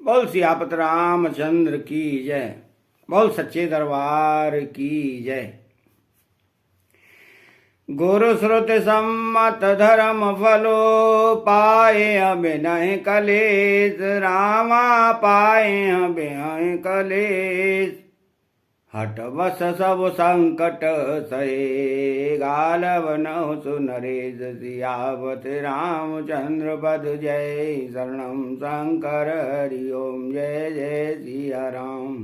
बोल सियापत रामचंद्र की जय। बोल सच्चे दरबार की जय। गुरु श्रुति सम्मत धर्म फलो पाए अभिनय कलेश। रामा पाए अभिनय कलेश। हट बस सब संकट सहे गालव नौ सुनरेश। सियावत रामचंद्र पद जय। शरणम शंकर हरि ओम जय जय सिया राम।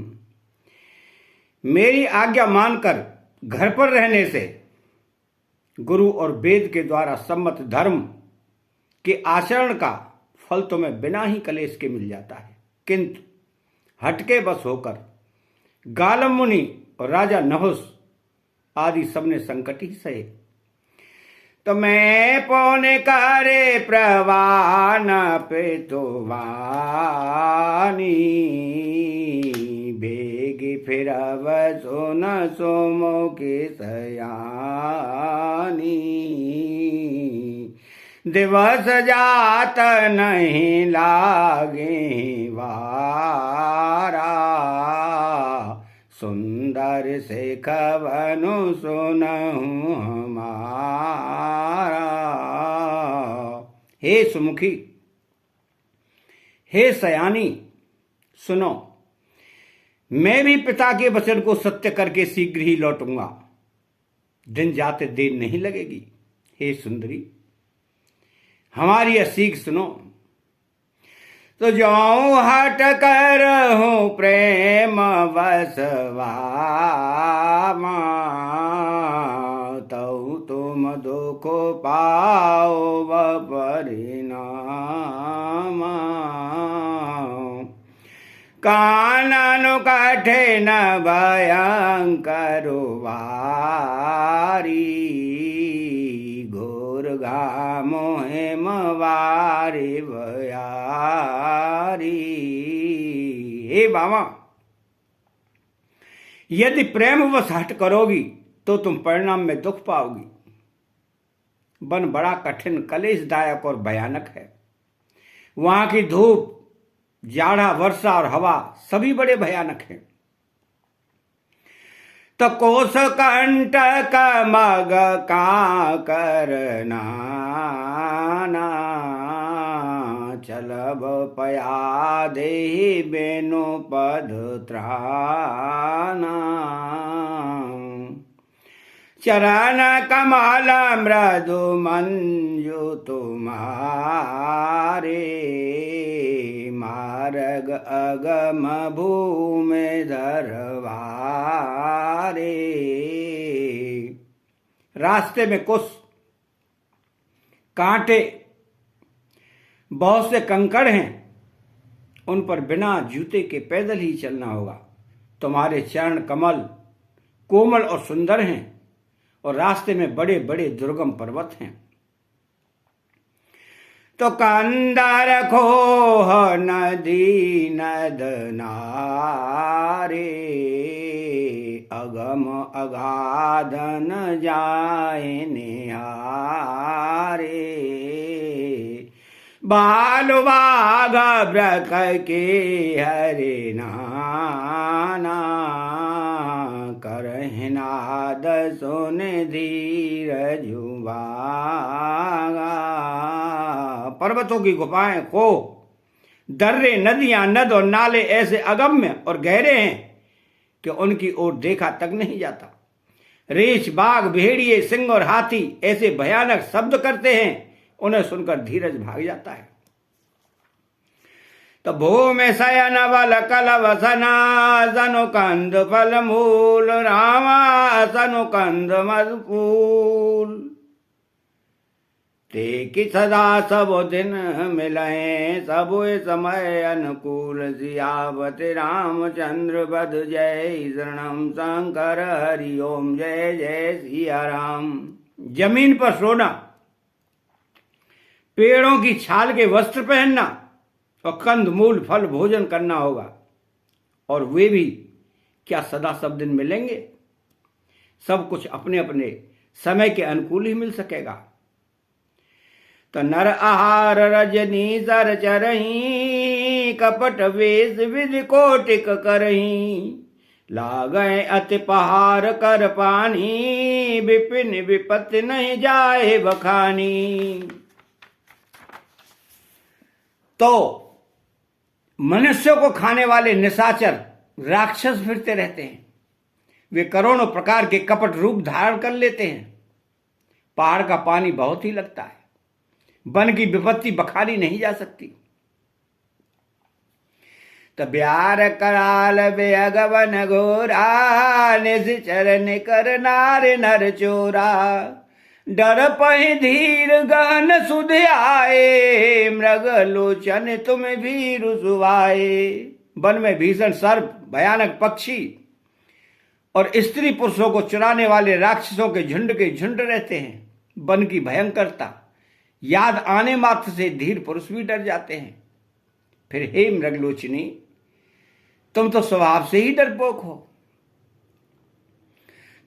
मेरी आज्ञा मानकर घर पर रहने से गुरु और वेद के द्वारा सम्मत धर्म के आचरण का फल तुम्हें बिना ही कलेश के मिल जाता है, किंतु हटके बस होकर गालव मुनि और राजा नहुस आदि सबने संकट ही सहे। तो मैं पौने करे प्रवान पे तो वानी। बेगी फिर सोन सोमो के सयानी। दिवस जात नहीं लागे वारा। सुंदर से कवनु सुनहु हमारा। हे सुमुखी, हे सयानी, सुनो, मैं भी पिता के वचन को सत्य करके शीघ्र ही लौटूंगा। दिन जाते देर नहीं लगेगी। हे सुंदरी, हमारी यह सीख सुनो। तो जाऊं हट कर हूँ प्रेम वसवामा। तो तुम दुख पाओ परिणामा। कानन कठिन भयंकर वारी। घोर घामो हेम वारी भयारी। हे बाबा, यदि प्रेमवश हट करोगी तो तुम परिणाम में दुख पाओगी। वन बड़ा कठिन, कलेशदायक और भयानक है। वहां की धूप, जाड़ा, वर्षा और हवा सभी बड़े भयानक हैं। तो कोस कंटक मग का करना। चलब पया दे बेनो पद त्राना। चरण कमल मृदु मंजु तुम्हारे। मार्ग अगम भूमि धरवारे। रास्ते में कुछ कांटे, बहुत से कंकड़ हैं, उन पर बिना जूते के पैदल ही चलना होगा। तुम्हारे चरण कमल कोमल और सुंदर हैं और रास्ते में बड़े बड़े दुर्गम पर्वत हैं। तो कंदर खोह नदी नद नारे। अगम अगाधन जाए निहारे। बालु बाघ ब्रक के हरे नाना। करहिनाद सुन धीर जुबागा। पर्वतों की गुफाएं, खो, दर्रे, नदियां, नद और नाले ऐसे अगम्य और गहरे हैं कि उनकी ओर देखा तक नहीं जाता। रीछ, बाघ, भेड़िए, सिंह और हाथी ऐसे भयानक शब्द करते हैं, उन्हें सुनकर धीरज भाग जाता है। तो भूमि शयन बल कलव सना। सनु कंद फल मूल रामा। सनु कंद मधुपूल। ते कि सदा सब दिन मिलए। सब समय अनुकूल। सियावत रामचंद्र पद जय। शरणम शंकर हरि ओम जय जय सिया राम। जमीन पर सोना, पेड़ों की छाल के वस्त्र पहनना और कंद मूल फल भोजन करना होगा। और वे भी क्या सदा सब दिन मिलेंगे? सब कुछ अपने अपने समय के अनुकूल ही मिल सकेगा। तो नर आहार रजनी सर चरही। कपट वेश विधि कोटिक करही, लागय अति पहार कर पानी, विपिन विपत्ति नहीं जाए बखानी। तो मनुष्यों को खाने वाले निशाचर राक्षस फिरते रहते हैं। वे करोड़ों प्रकार के कपट रूप धारण कर लेते हैं। पहाड़ का पानी बहुत ही लगता है, वन की विपत्ति बखानी नहीं जा सकती। तब्यार कराल बेअगवन घोरा, निश्चर निकर नार नर चोरा, डर पहि धीर गहन सुध आए, मृग लोचन तुम भी रुसवाए। वन में भीषण सर्प, भयानक पक्षी और स्त्री पुरुषों को चुराने वाले राक्षसों के झुंड रहते हैं। वन की भयंकरता याद आने मात्र से धीर पुरुष भी डर जाते हैं। फिर हे मृगलोचनी, तुम तो स्वभाव से ही डरपोक हो।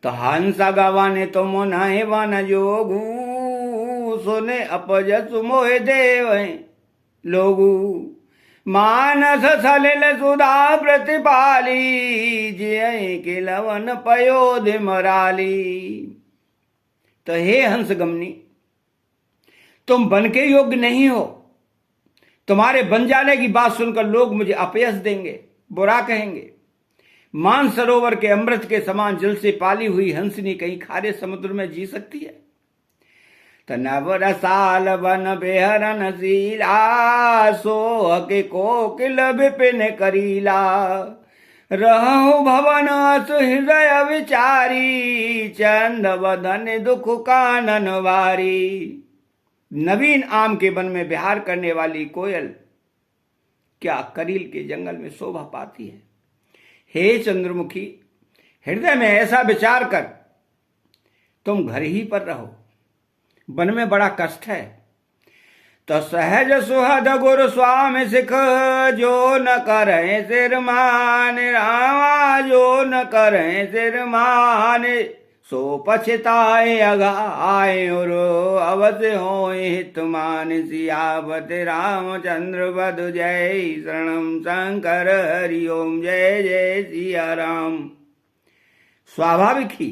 तो हंस गवाने तुम नहे वन जोगू, सुने अपजस मोह देव लोगू, मानस सलिल सुधा प्रतिपाली, जिय के लवन पयोध मराली। तो हे हंस गमनी, तुम बन के योग्य नहीं हो। तुम्हारे बन जाने की बात सुनकर लोग मुझे अपयश देंगे, बुरा कहेंगे। मान सरोवर के अमृत के समान जल से पाली हुई हंसनी कहीं खारे समुद्र में जी सकती है? तनव रसाल वन बेहरन सीला, सोह के कोकिल विपिन करीला, रहु भवन असु हृदय विचारी, चंद वदन दुख कानन वारी। नवीन आम के वन में विहार करने वाली कोयल क्या करील के जंगल में शोभा पाती है? हे चंद्रमुखी, हृदय में ऐसा विचार कर तुम घर ही पर रहो। वन में बड़ा कष्ट है। तो सहज सुहद गुरु स्वामी सिख, जो न करें सिर मान रामा, जो न करें सिर मान, सो पछताए अघाए और अवश्य होए हित मान। सियावत रामचंद्र वधु जय, शरणम शंकर हरि ओम, जय जय सिया राम। स्वाभाविक ही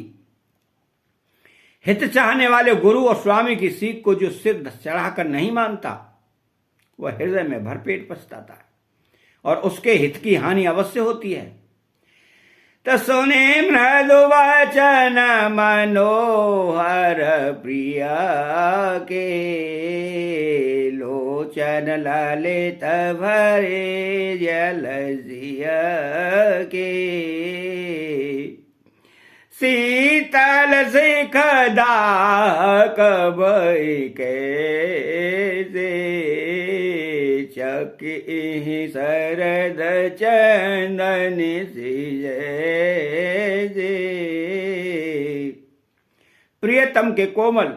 हित चाहने वाले गुरु और स्वामी की सीख को जो सिर चढ़ाकर नहीं मानता, वह हृदय में भरपेट पछताता है और उसके हित की हानि अवश्य होती है। तो सुने मृदु वचन मनोहर प्रिया के, लोचन ललित भरे जलसिया के, शीतल सिख दाहक भई कैसे, चकी शरद चंदन सिजे। प्रियतम के कोमल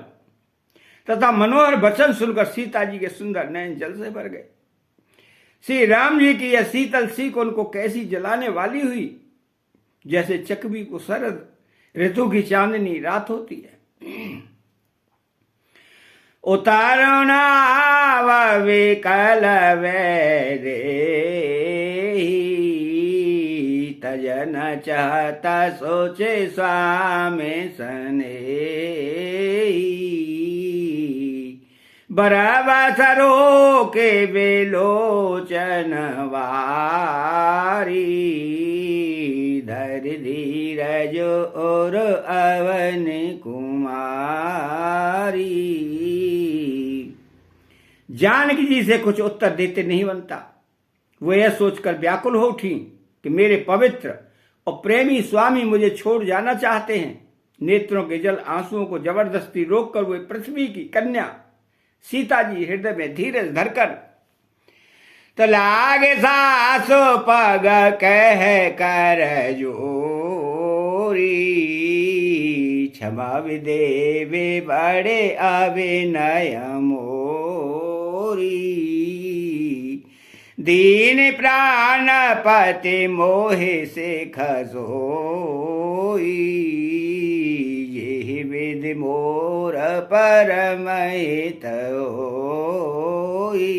तथा मनोहर वचन सुनकर सीता जी के सुंदर नयन जल से भर गए। श्री राम जी की यह शीतल सीख उनको कैसी जलाने वाली हुई, जैसे चकवी को शरद ऋतु की चांदनी रात होती है। उतारना विकल वैरे, तजन चाहता सोचे स्वामी सने, बरबसरो के बेलोचन वारी, धर धीरज और अवन कुमारी। जानकी जी से कुछ उत्तर देते नहीं बनता। वो यह सोचकर व्याकुल हो उठी कि मेरे पवित्र और प्रेमी स्वामी मुझे छोड़ जाना चाहते हैं। नेत्रों के जल आंसुओं को जबरदस्ती रोककर वे पृथ्वी की कन्या सीता जी हृदय में धीरज धरकर तो लागे सासो पग कह कर जोरी, क्षमा विदेवे बड़े अविनय मोरी, दीन प्राणपति मोहि से खसोई, ये विधि मोर परमहित होई।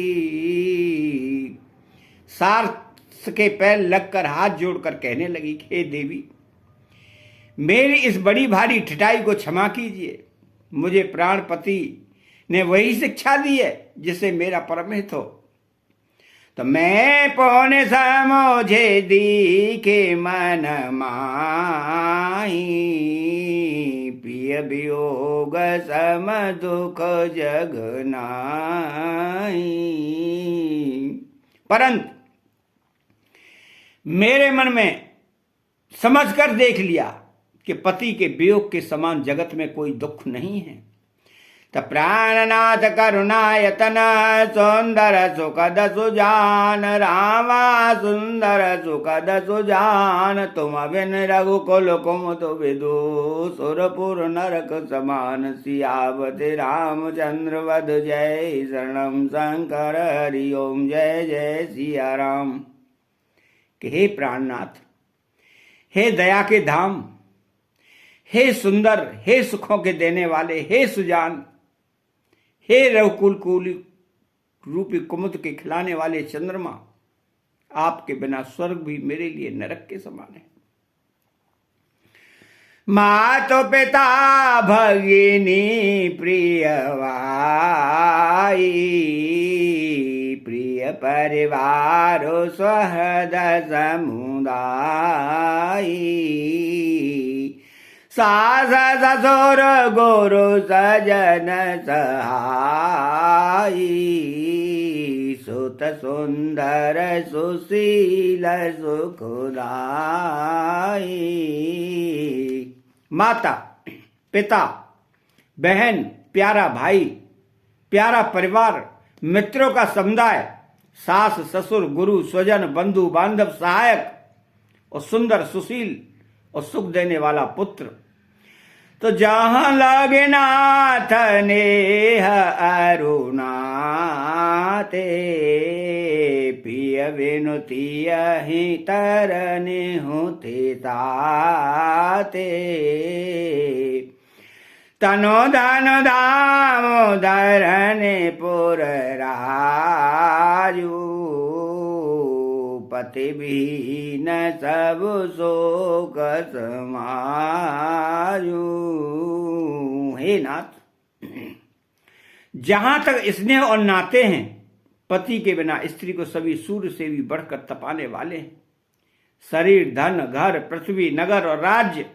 सारस के पैर लगकर हाथ जोड़कर कहने लगी, हे देवी, मेरी इस बड़ी भारी ठिठाई को क्षमा कीजिए। मुझे प्राणपति ने वही शिक्षा दी है जिससे मेरा परम हित हो। तो मैं पौने समझे दीखे मन माही, प्रिय वियोग सम दुख जग नाई। परंतु मेरे मन में समझकर देख लिया कि पति के वियोग के समान जगत में कोई दुख नहीं है। त प्राणनाथ करुणायतन सुंदर सुखद सुजान, रामा सुंदर सुखद सुजान, तुम बिन रघुकुल कुमुद विदु, सुरपुर नरक समान, सियावति रामचंद्र वध जय, शरणम शंकर हरि ओम, जय जय सिया राम। कि हे प्राणनाथ, हे दया के धाम, हे सुंदर, हे सुखों के देने वाले, हे सुजान, हे रघुकुल कुल रूपी कुमुद के खिलाने वाले चंद्रमा, आपके बिना स्वर्ग भी मेरे लिए नरक के समान है। मातो पिता भगिनी प्रिय भाई, प्रिय परिवार सहद समुदाय, सास ससुर गुरु सजन सहाई, सुत सुंदर सुशील सुखदाई। माता, पिता, बहन, प्यारा भाई, प्यारा परिवार, मित्रों का समुदाय, सास ससुर गुरु स्वजन बंधु बांधव सहायक और सुंदर सुशील और सुख देने वाला पुत्र। तो जहां लगे नाथ नेह अरुणाते, प्रिय विनुतिय ही तरने होते ताते, तनो धन धाम धरने पुर राजू, पति भी न सब शोक समाजू। हे नाथ, जहां तक स्नेह और नाते हैं, पति के बिना स्त्री को सभी सूर्य से भी बढ़कर तपाने वाले हैं। शरीर, धन, घर, पृथ्वी, नगर और राज्य,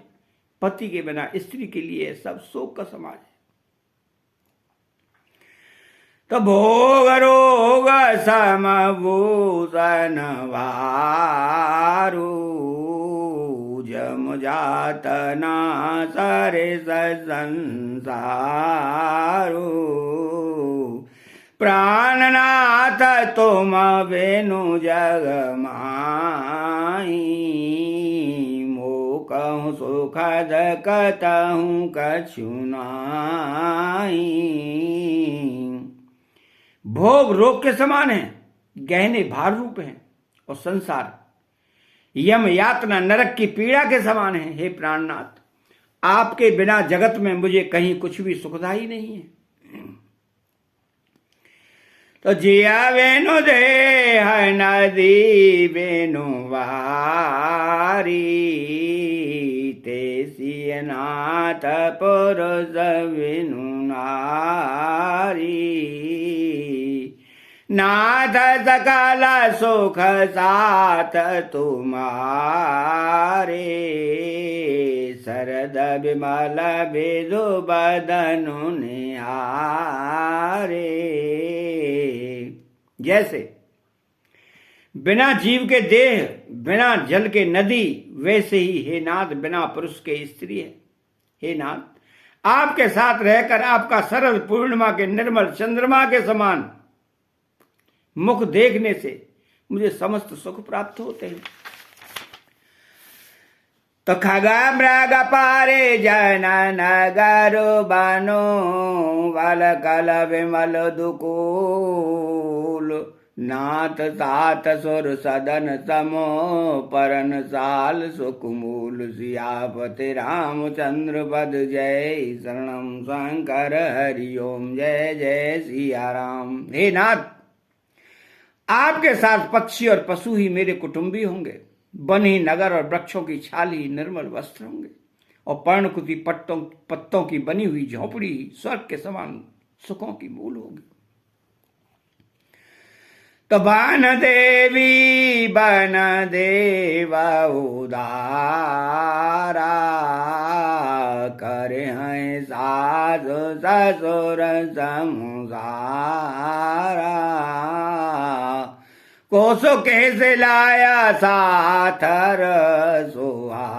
पति के बिना स्त्री के लिए सब शोक का समाज है। तो भोग रोग समभूषण वारु, जम जातना सारे संसारु, प्राणनाथ तुम बिनु जग माई, कहूँ सुखद कतहूँ कछु नाई। भोग रोग के समान है, गहने भार रूप हैं, और संसार यम यातना नरक की पीड़ा के समान है। हे प्राणनाथ, आपके बिना जगत में मुझे कहीं कुछ भी सुखदाई नहीं है। तो जिया वेनु दे नदी वेनु वारी, तेसिय नाथ पुरुष वेनु नारी, नाथ सकल सुख साथ तुम्हारे, शरद विमल बिदु बदनु निहारे। जैसे बिना जीव के देह, बिना जल के नदी, वैसे ही हे नाथ बिना पुरुष के स्त्री है। हे नाथ, आपके साथ रहकर आपका सरल पूर्णिमा के निर्मल चंद्रमा के समान मुख देखने से मुझे समस्त सुख प्राप्त होते हैं। तो खग मृग पारे जन नगर बनो, वल कल विमल दुकूल, नाथ तात सुर सदन समो, परन साल सुखमूल, सियापति रामचंद्र पद जय, शरणम शंकर हरि ओम, जय जय सिया राम। हे नाथ, आपके साथ पक्षी और पशु ही मेरे कुटुंबी होंगे, वन ही नगर और वृक्षों की छाल ही निर्मल वस्त्र होंगे, और पर्णकुटी पत्तों की बनी हुई झोपड़ी ही स्वर्ग के समान सुखों की मूल होगी। तो बन देवी बन देवा उदारा, करे हैं सास ससुर समुसारा, कोसो कैसे लाया साथर सुहाई,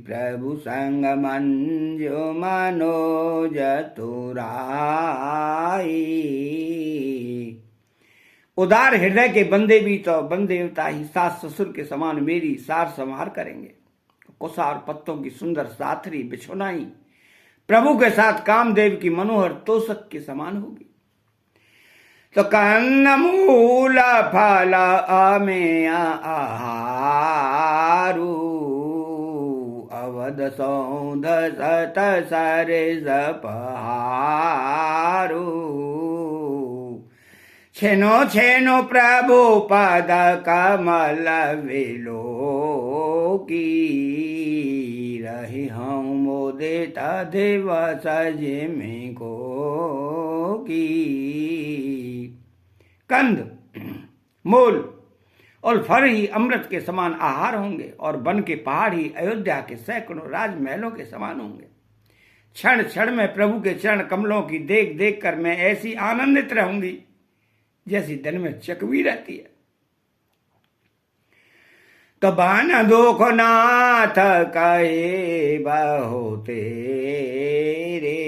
प्रभु संग मंजु मनोज तुराई। उदार हृदय के बंदे भी तो बन देवता ही सास ससुर के समान मेरी सार संहार करेंगे। कुसार पत्तों की सुंदर साथरी बिछोनाई प्रभु के साथ कामदेव की मनोहर तोषक के समान होगी। तो कंदमूल फल अमेय आहारू, अवध सौंध सत सरिस पहारू, छेनो छेनो प्रभु पद कमल विलोकी, रही हूँ मोदित दिवस जिमि को की। कंद मूल और फल ही अमृत के समान आहार होंगे, और वन के पहाड़ ही अयोध्या के सैकड़ों राजमहलों के समान होंगे। क्षण क्षण में प्रभु के चरण कमलों की देख देख कर मैं ऐसी आनंदित रहूंगी जैसी दिन में चकवी रहती है। तो बन दुख नाथ कहे बहु तेरे,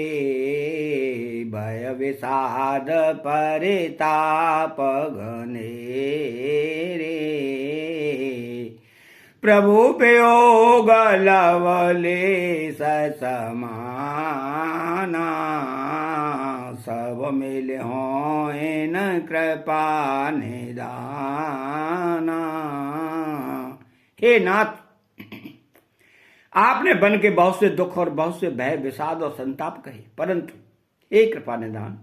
भय विषाद परिताप घनेरे, प्रभु वियोग लवलेश समाना, सब मिल होए न कृपा निदाना। हे नाथ, आपने बन के बहुत से दुख और बहुत से भय विषाद और संताप कहे, परंतु हे कृपा निदान,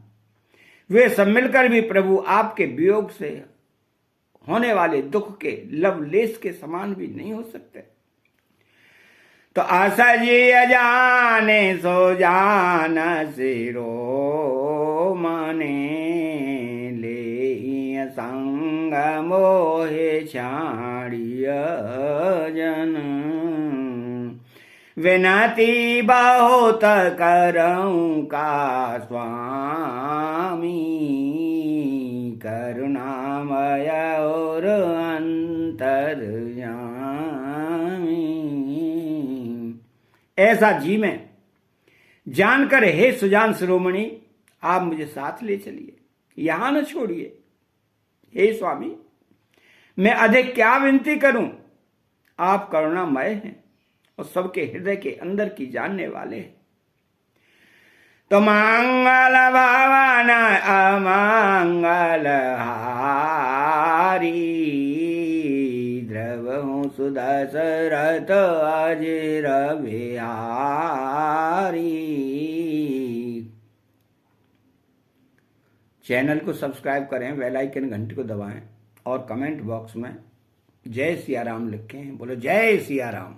वे सब मिलकर भी प्रभु आपके वियोग से होने वाले दुख के लवलेश के समान भी नहीं हो सकते। तो असजी अजाने सो जान सिरो मने, ले संग मोहे छाड़िय जन, विनती बहुत करऊं का स्वामी, करुणामय और अंतर्यामी। ऐसा जी में जानकर हे सुजान शिरोमणि, आप मुझे साथ ले चलिए, यहां न छोड़िए। हे स्वामी, मैं अधिक क्या विनती करूं, आप करुणामय हैं और सबके हृदय के अंदर की जानने वाले हैं। तो मंगल भवन अमंगल हारी, द्रवहूँ सुदशरथ अजिर बिहारी। चैनल को सब्सक्राइब करें, बेल आइकन घंटी को दबाएं और कमेंट बॉक्स में जय सिया राम लिखें। बोलो जय सिया राम।